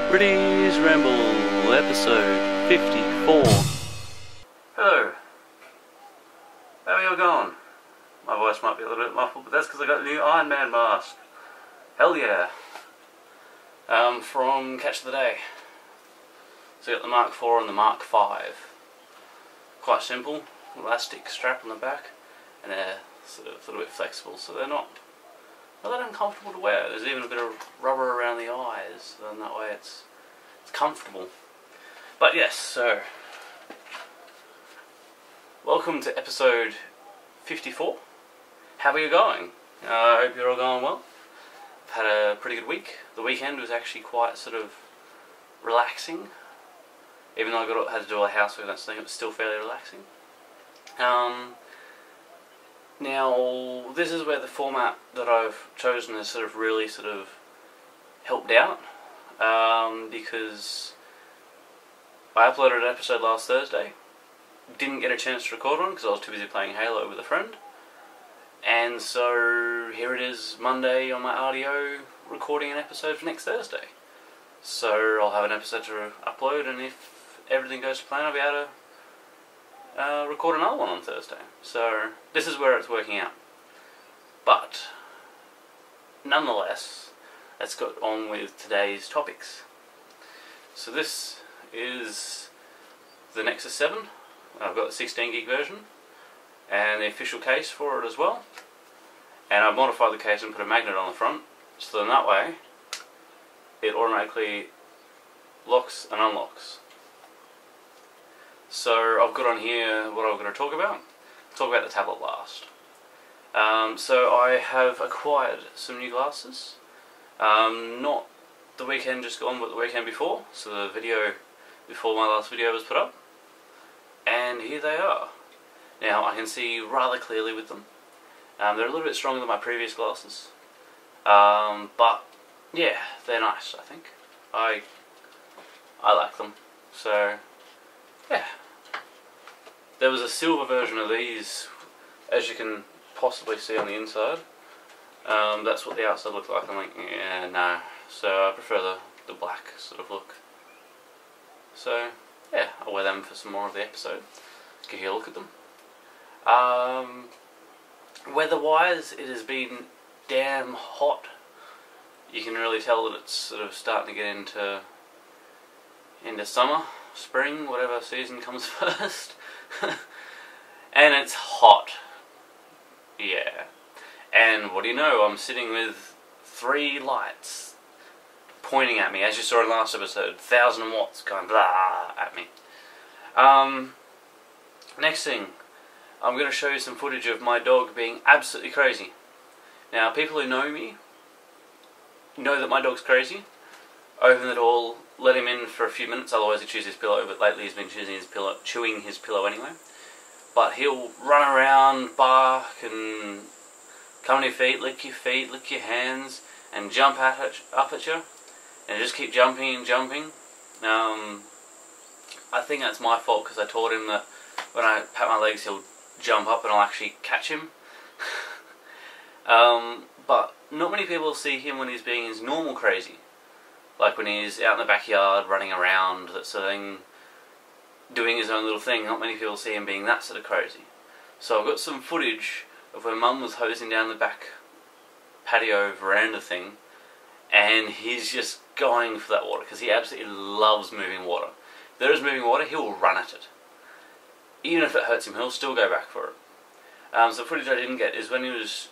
Ritty's Ramble, episode 54. Hello. How are you going? My voice might be a little bit muffled, but that's because I got a new Iron Man mask. Hell yeah. From Catch of the Day. So you got the Mark IV and the Mark V. Quite simple, elastic strap on the back, and they're sort of a little bit flexible, so they're not that uncomfortable to wear. There's even a bit of rubber around the eyes, and that way it's comfortable. But yes, so welcome to episode 54. How are you going? I hope you're all going well. I've had a pretty good week. The weekend was actually quite sort of relaxing. Even though I had to do all the housework and that thing, it was still fairly relaxing. Now, this is where the format that I've chosen has sort of really helped out. Because I uploaded an episode last Thursday. Didn't get a chance to record one because I was too busy playing Halo with a friend. And so here it is Monday on my audio recording an episode for next Thursday. So I'll have an episode to upload, and if everything goes to plan, I'll be able to record another one on Thursday. So this is where it's working out. But nonetheless, let's get on with today's topics. So this is the Nexus 7. I've got the 16 gig version and the official case for it as well. And I've modified the case and put a magnet on the front, so then that way it automatically locks and unlocks. So I've got on here what I'm going to talk about. Talk about the tablet last. So I have acquired some new glasses. Not the weekend just gone, but the weekend before. So the video before my last video was put up. And here they are. Now I can see rather clearly with them. They're a little bit stronger than my previous glasses. But yeah, they're nice, I think. I like them. So yeah. There was a silver version of these, as you can possibly see on the inside. That's what the outside looked like. I'm like, yeah, no. So I prefer the black sort of look. So yeah, I'll wear them for some more of the episode. Give you a look at them. Weather-wise, it has been damn hot. You can really tell that it's sort of starting to get into summer, spring, whatever season comes first. And it's hot. Yeah. And what do you know, I'm sitting with 3 lights pointing at me, as you saw in last episode, 1,000 watts going blah at me. Next thing, I'm going to show you some footage of my dog being absolutely crazy. Now, people who know me know that my dog's crazy. Open the door, let him in for a few minutes, otherwise he chews his pillow, but lately he's been chewing his pillow anyway. But he'll run around, bark, and come on your feet, lick your hands, and jump up at you, and just keep jumping and jumping. I think that's my fault, because I taught him that when I pat my legs he'll jump up and I'll actually catch him. But not many people see him when he's being his normal crazy. Like when he's out in the backyard running around, that sort of thing, doing his own little thing. Not many people see him being that sort of crazy. So I've got some footage of when Mum was hosing down the back patio veranda thing, and he's just going for that water because he absolutely loves moving water. If there is moving water, he will run at it. Even if it hurts him, he'll still go back for it. So the footage I didn't get is when he was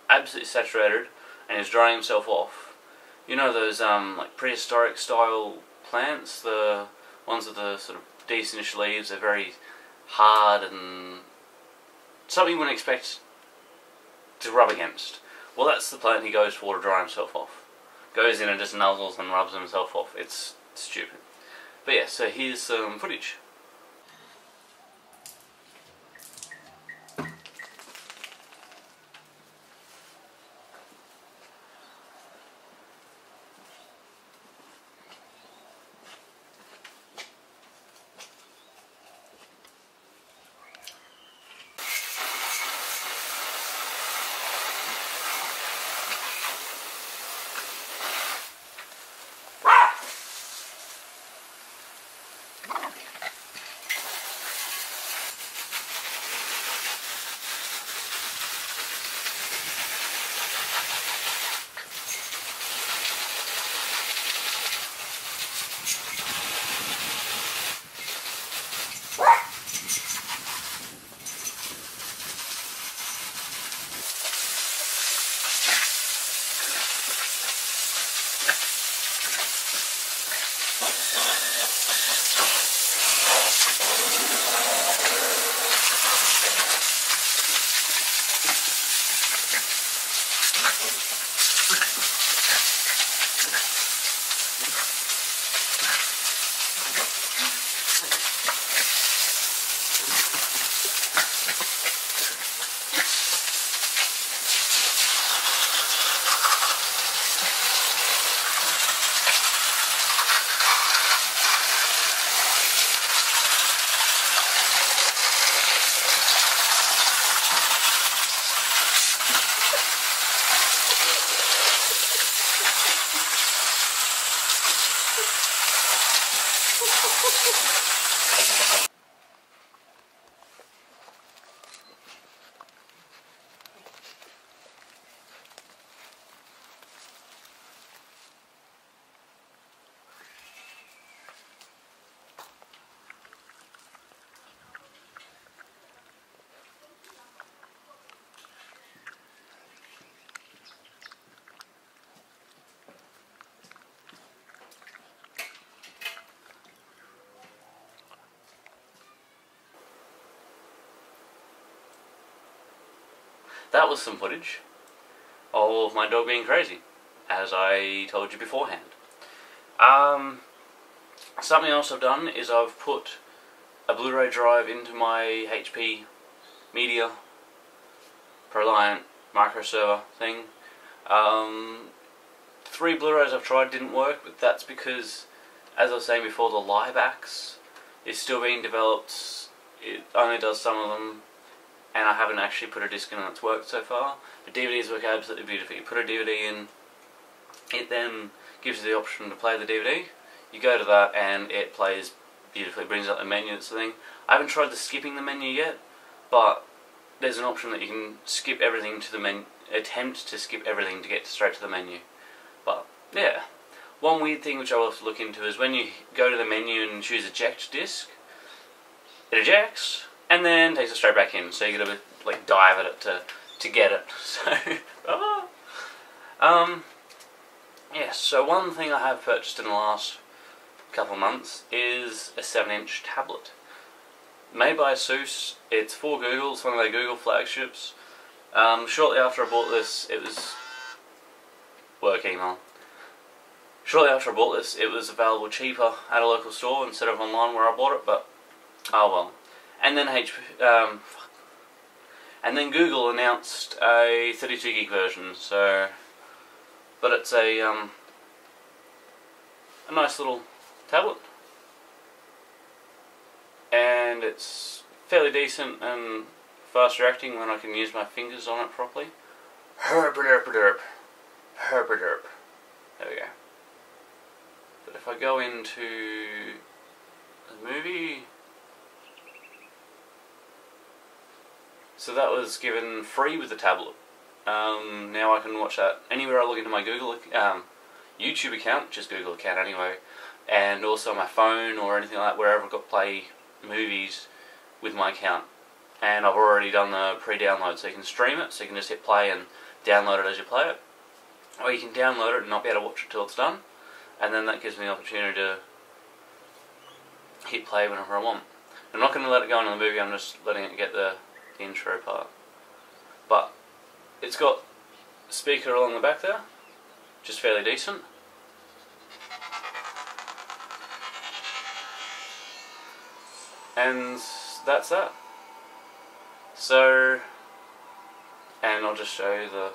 absolutely saturated and he was drying himself off. You know those like prehistoric style plants, the ones with the sort of decentish leaves. They're very hard and something you wouldn't expect to rub against. Well, that's the plant he goes for to dry himself off. Goes in and just nuzzles and rubs himself off. It's stupid. But yeah, so here's some footage. That was some footage of my dog being crazy, as I told you beforehand. Something else I've done is I've put a Blu-ray drive into my HP Media ProLiant MicroServer thing. 3 Blu-rays I've tried didn't work, but that's because, as I was saying before, the liebacks is still being developed. It only does some of them, and I haven't actually put a disc in that's worked so far. The DVDs work absolutely beautifully. You put a DVD in, it then gives you the option to play the DVD. You go to that and it plays beautifully, it brings up the menu, that's the thing. I haven't tried the skipping the menu yet, but there's an option that you can skip everything to the menu, attempt to skip everything to get straight to the menu. But, yeah. One weird thing which I will have to look into is when you go to the menu and choose eject disc, it ejects, and then takes it straight back in, so you gotta like dive at it to get it. So, yeah. So one thing I have purchased in the last couple of months is a 7-inch tablet, made by ASUS. It's for Google. It's one of their Google flagships. Shortly after I bought this, it was work email. Shortly after I bought this, it was available cheaper at a local store instead of online where I bought it. But oh well. And then and then Google announced a 32 gig version. So, but it's a nice little tablet, and it's fairly decent and fast reacting when I can use my fingers on it properly. Herp-a-derp-a-derp. Herp-a-derp. There we go. But if I go into the movie, so that was given free with the tablet. Now I can watch that anywhere I log into my Google YouTube account, which is Google account anyway, and also my phone or anything like that, wherever I've got play movies with my account. And I've already done the pre-download, so you can stream it, so you can just hit play and download it as you play it. Or you can download it and not be able to watch it till it's done, and then that gives me the opportunity to hit play whenever I want. I'm not going to let it go into the movie, I'm just letting it get the intro part. But it's got a speaker along the back there, just fairly decent. And that's that. So, and I'll just show you the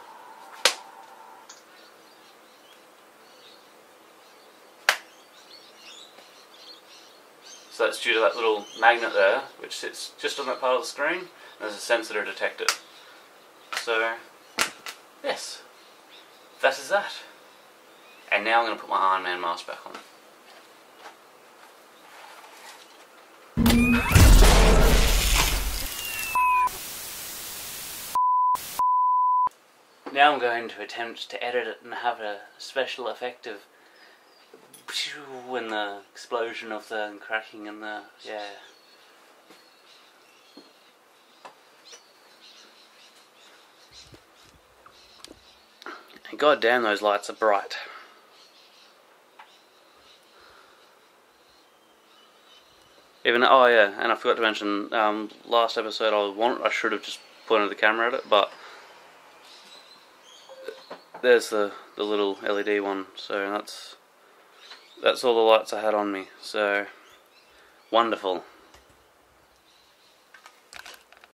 so that's due to that little magnet there, which sits just on that part of the screen, and there's a sensor to detect it. So, yes, that is that. And now I'm going to put my Iron Man mask back on. Now I'm going to attempt to edit it and have a special effect of when the explosion of the cracking and the, yeah. And god damn, those lights are bright. Even, oh yeah, and I forgot to mention, last episode I should have just pointed the camera at it, but there's the little LED one, so that's all the lights I had on me, so wonderful.